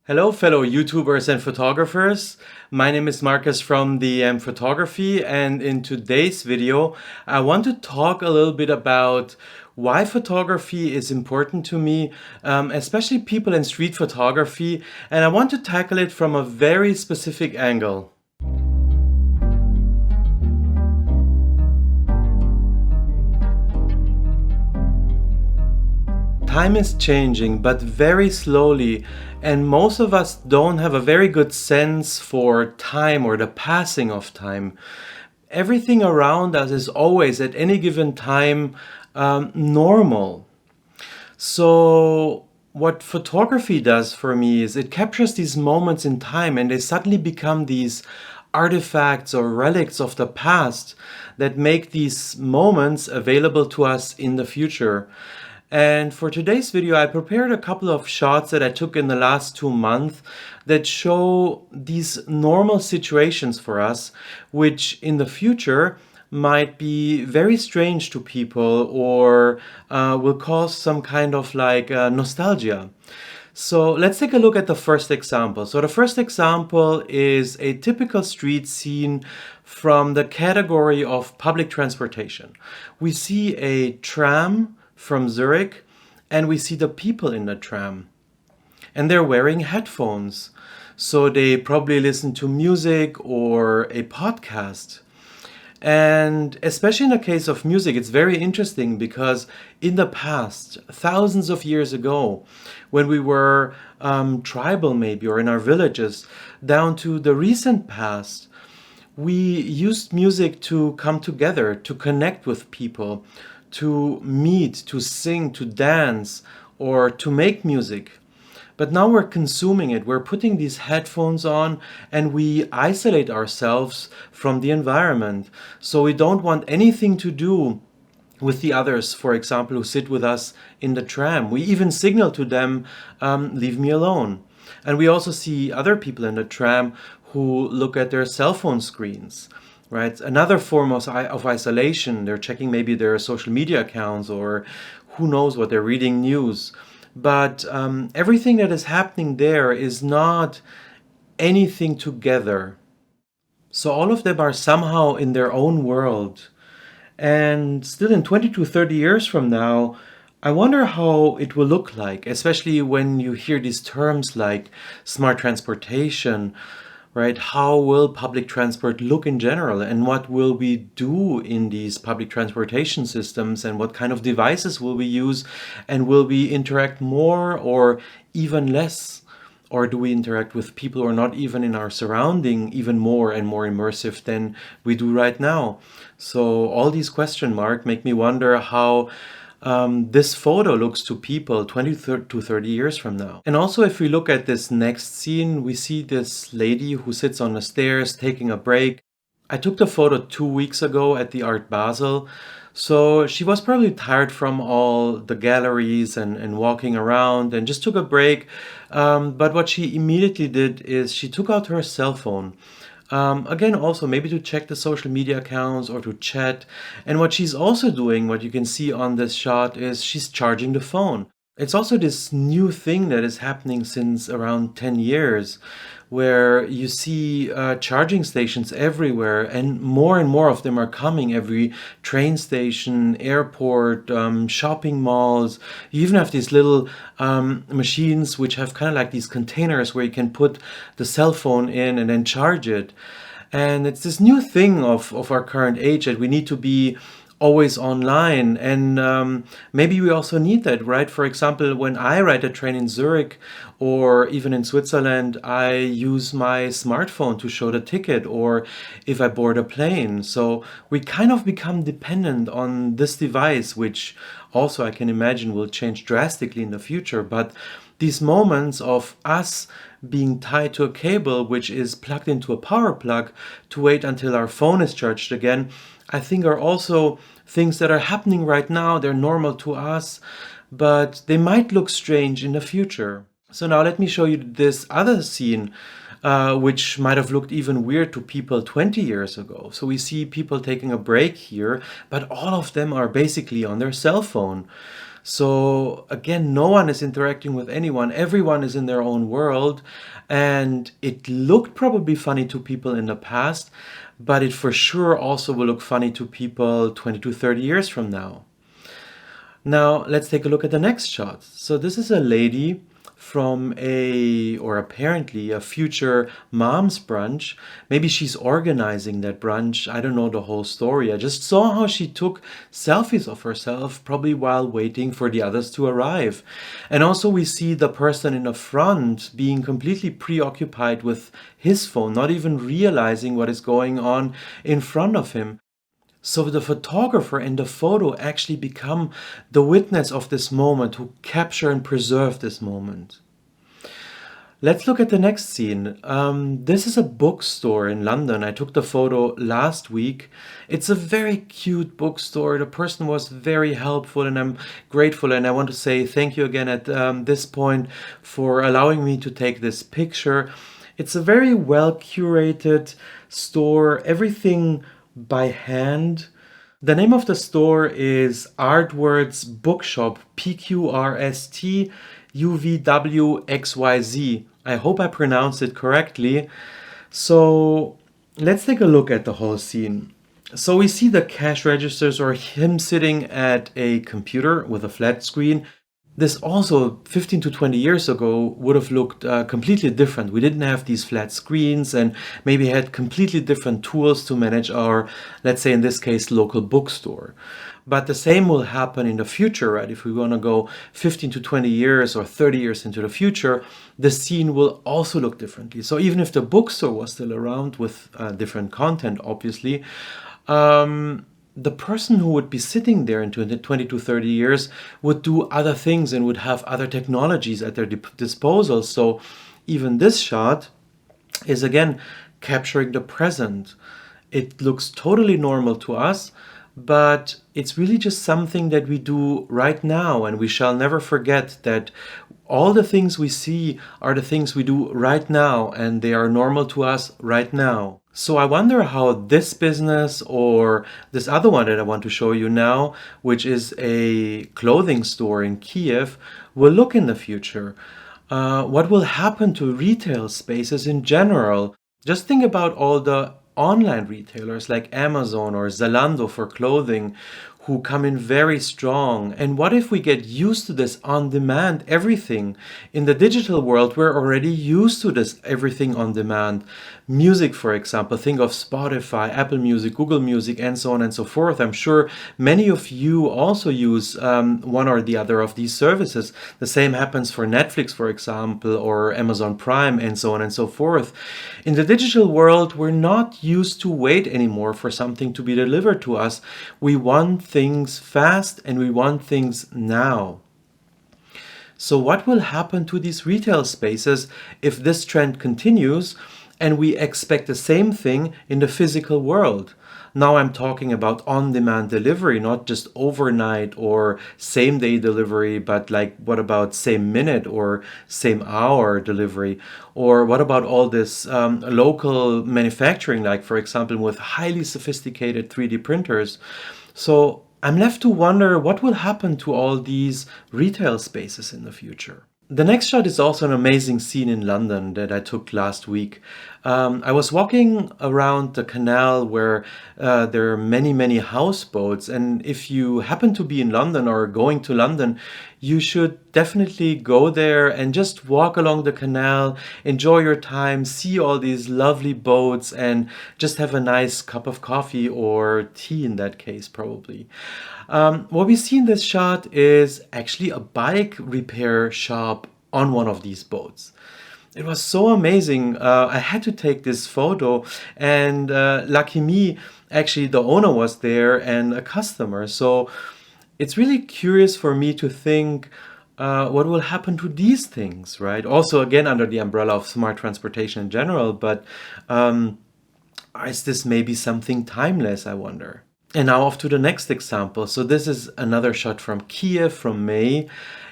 Hello, fellow YouTubers and photographers. My name is Marcus from the Photography, and in today's video, I want to talk a little bit about why photography is important to me, especially people in street photography, and I want to tackle it from a very specific angle. Time is changing, but very slowly, and most of us don't have a very good sense for time or the passing of time. Everything around us is always, at any given time, normal. So, what photography does for me is it captures these moments in time, and they suddenly become these artifacts or relics of the past that make these moments available to us in the future. And for today's video, I prepared a couple of shots that I took in the last 2 months that show these normal situations for us, which in the future might be very strange to people or will cause some kind of nostalgia. So let's take a look at the first example. So the first example is a typical street scene from the category of public transportation. We see a tram from Zurich, and we see the people in the tram, and they're wearing headphones, so they probably listen to music or a podcast. And especially in the case of music, it's very interesting because in the past, thousands of years ago, when we were tribal maybe, or in our villages, down to the recent past, we used music to come together, to connect with people, to meet, to sing, to dance, or to make music. But now we're consuming it. We're putting these headphones on and we isolate ourselves from the environment. So we don't want anything to do with the others, for example, who sit with us in the tram. We even signal to them, leave me alone. And we also see other people in the tram who look at their cell phone screens. Right, another form of isolation. They're checking maybe their social media accounts, or who knows what they're reading news. But everything that is happening there is not anything together. So all of them are somehow in their own world. And still in 20 to 30 years from now, I wonder how it will look like, especially when you hear these terms like smart transportation. Right? How will public transport look in general, and what will we do in these public transportation systems, and what kind of devices will we use, and will we interact more or even less, or do we interact with people who are not even in our surrounding even more and more immersive than we do right now? So all these question marks make me wonder how this photo looks to people 20 to 30 years from now. And also, if we look at this next scene, we see this lady who sits on the stairs taking a break. I took the photo 2 weeks ago at the Art Basel. So she was probably tired from all the galleries and walking around and just took a break. But what she immediately did is she took out her cell phone. Again, also maybe to check the social media accounts or to chat. And what she's also doing, what you can see on this shot, is she's charging the phone. It's also this new thing that is happening since around 10 years, where you see charging stations everywhere, and more of them are coming. Every train station, airport, shopping malls. You even have these little machines which have kind of like these containers where you can put the cell phone in and then charge it. And it's this new thing of our current age that we need to be always online, and maybe we also need that, right? For example, when I ride a train in Zurich or even in Switzerland, I use my smartphone to show the ticket, or if I board a plane. So we kind of become dependent on this device, which also I can imagine will change drastically in the future. But these moments of us being tied to a cable which is plugged into a power plug to wait until our phone is charged again, I think are also things that are happening right now. They're normal to us, but they might look strange in the future. So now let me show you this other scene, which might have looked even weird to people 20 years ago. So we see people taking a break here, but all of them are basically on their cell phone. So again, no one is interacting with anyone. Everyone is in their own world. And it looked probably funny to people in the past, but it for sure also will look funny to people 20 to 30 years from now. Now, let's take a look at the next shot. So this is a lady from or apparently a future mom's brunch. Maybe she's organizing that brunch. I don't know the whole story. I just saw how she took selfies of herself, probably while waiting for the others to arrive. And also we see the person in the front being completely preoccupied with his phone, not even realizing what is going on in front of him. So the photographer in the photo actually become the witness of this moment, who capture and preserve this moment. Let's look at the next scene. This is a bookstore in London. I took the photo last week. It's a very cute bookstore. The person was very helpful and I'm grateful. And I want to say thank you again at this point for allowing me to take this picture. It's a very well curated store. Everything by hand. The name of the store is Artwords Bookshop, PQRST UVWXYZ. I hope I pronounced it correctly. So let's take a look at the whole scene. So we see the cash registers or him sitting at a computer with a flat screen. This also 15 to 20 years ago would have looked completely different. We didn't have these flat screens and maybe had completely different tools to manage our, let's say in this case, local bookstore. But the same will happen in the future, right? If we want to go 15 to 20 years or 30 years into the future, the scene will also look differently. So even if the bookstore was still around with different content, obviously, the person who would be sitting there in 20 to 30 years would do other things and would have other technologies at their disposal. So even this shot is again capturing the present. It looks totally normal to us, but it's really just something that we do right now, and we shall never forget that all the things we see are the things we do right now, and they are normal to us right now. So I wonder how this business or this other one that I want to show you now, which is a clothing store in Kiev, will look in the future. What will happen to retail spaces in general? Just think about all the online retailers like Amazon or Zalando for clothing who come in very strong. And what if we get used to this on-demand everything? In the digital world, we're already used to this everything on demand. Music, for example, think of Spotify, Apple Music, Google Music, and so on and so forth. I'm sure many of you also use one or the other of these services. The same happens for Netflix, for example, or Amazon Prime, and so on and so forth. In the digital world, we're not used to wait anymore for something to be delivered to us. We want things fast and we want things now. So what will happen to these retail spaces if this trend continues and we expect the same thing in the physical world? Now I'm talking about on-demand delivery, not just overnight or same-day delivery, but like what about same minute or same hour delivery? Or what about all this local manufacturing, like for example with highly sophisticated 3D printers? So I'm left to wonder what will happen to all these retail spaces in the future. The next shot is also an amazing scene in London that I took last week. I was walking around the canal where there are many, many houseboats. And if you happen to be in London or going to London, you should definitely go there and just walk along the canal, enjoy your time, see all these lovely boats, and just have a nice cup of coffee or tea in that case, probably. What we see in this shot is actually a bike repair shop on one of these boats. It was so amazing. I had to take this photo, and lucky me, actually the owner was there and a customer. So it's really curious for me to think what will happen to these things, right? Also, again, under the umbrella of smart transportation in general, but is this maybe something timeless, I wonder? And now off to the next example. So this is another shot from Kiev from May.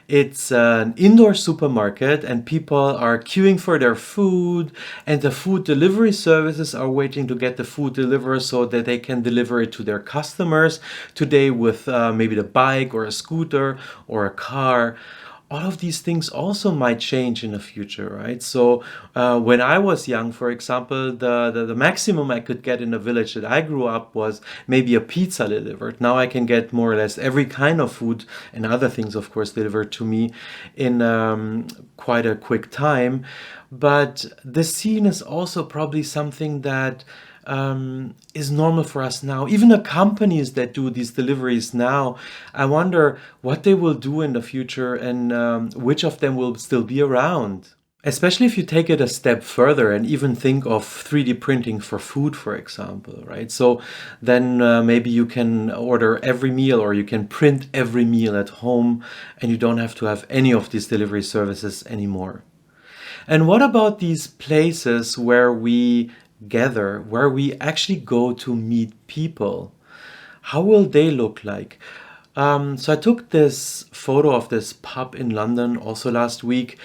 It's an indoor supermarket and people are queuing for their food, and the food delivery services are waiting to get the food delivered so that they can deliver it to their customers today with maybe the bike or a scooter or a car. All of these things also might change in the future, right? So when I was young, for example, the maximum I could get in the village that I grew up was maybe a pizza delivered. Now I can get more or less every kind of food and other things, of course, delivered to me in quite a quick time. But this scene is also probably something that is normal for us now. Even the companies that do these deliveries now, I wonder what they will do in the future and which of them will still be around. Especially if you take it a step further and even think of 3D printing for food, for example, right? So then maybe you can order every meal or you can print every meal at home and you don't have to have any of these delivery services anymore. And what about these places where we gather, where we actually go to meet people? How will they look like? So I took this photo of this pub in London also last week,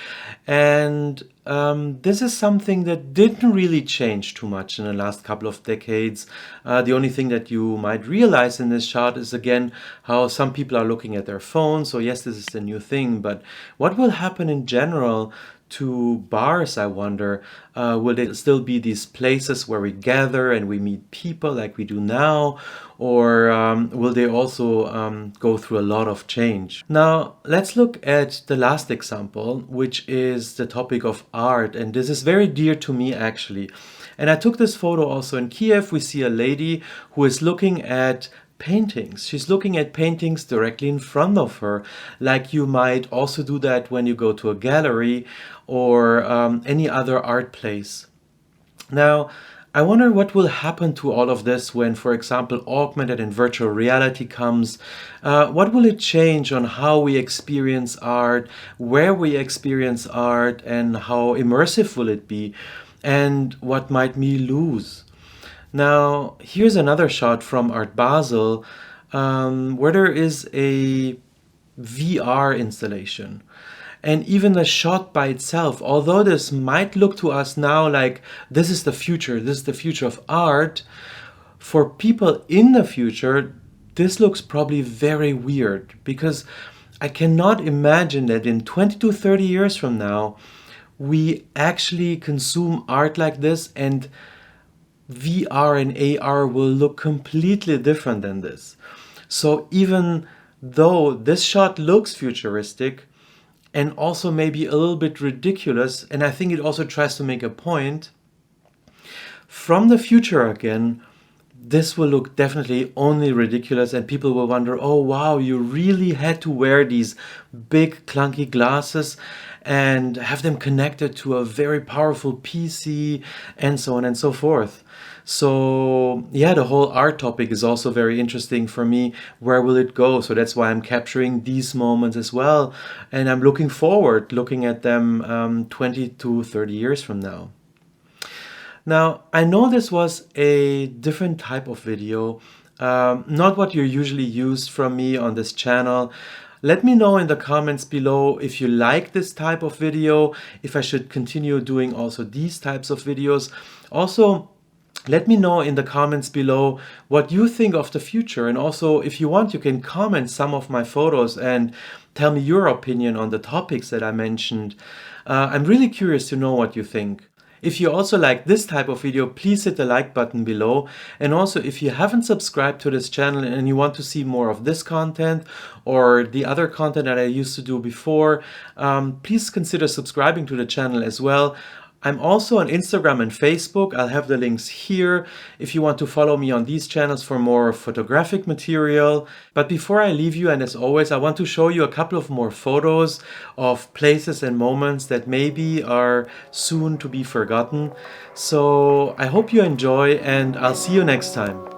and this is something that didn't really change too much in the last couple of decades. The only thing that you might realize in this shot is again how some people are looking at their phones. So yes, this is the new thing, but what will happen in general to bars, I wonder? Will they still be these places where we gather and we meet people like we do now? Or will they also go through a lot of change? Now, let's look at the last example, which is the topic of art. And this is very dear to me, actually. And I took this photo also in Kiev. We see a lady who is looking at paintings. She's looking at paintings directly in front of her, like you might also do that when you go to a gallery or any other art place. Now, I wonder what will happen to all of this when, for example, augmented and virtual reality comes. What will it change on how we experience art, where we experience art, and how immersive will it be? And what might we lose? Now, here's another shot from Art Basel, where there is a VR installation. And even the shot by itself, although this might look to us now like this is the future, this is the future of art, for people in the future, this looks probably very weird, because I cannot imagine that in 20 to 30 years from now, we actually consume art like this and VR and AR will look completely different than this. So even though this shot looks futuristic and also maybe a little bit ridiculous, and I think it also tries to make a point, from the future again, this will look definitely only ridiculous and people will wonder, oh wow, you really had to wear these big clunky glasses and have them connected to a very powerful PC and so on and so forth. So yeah, the whole art topic is also very interesting for me. Where will it go? So that's why I'm capturing these moments as well. And I'm looking forward, looking at them 20 to 30 years from now. Now, I know this was a different type of video, not what you're usually used from me on this channel. Let me know in the comments below if you like this type of video, if I should continue doing also these types of videos. Also, let me know in the comments below what you think of the future, and also if you want you can comment some of my photos and tell me your opinion on the topics that I mentioned. I'm really curious to know what you think. If you also like this type of video, please hit the like button below. And also if you haven't subscribed to this channel and you want to see more of this content or the other content that I used to do before, please consider subscribing to the channel as well. I'm also on Instagram and Facebook. I'll have the links here if you want to follow me on these channels for more photographic material. But before I leave you, and as always, I want to show you a couple of more photos of places and moments that maybe are soon to be forgotten. So I hope you enjoy and I'll see you next time.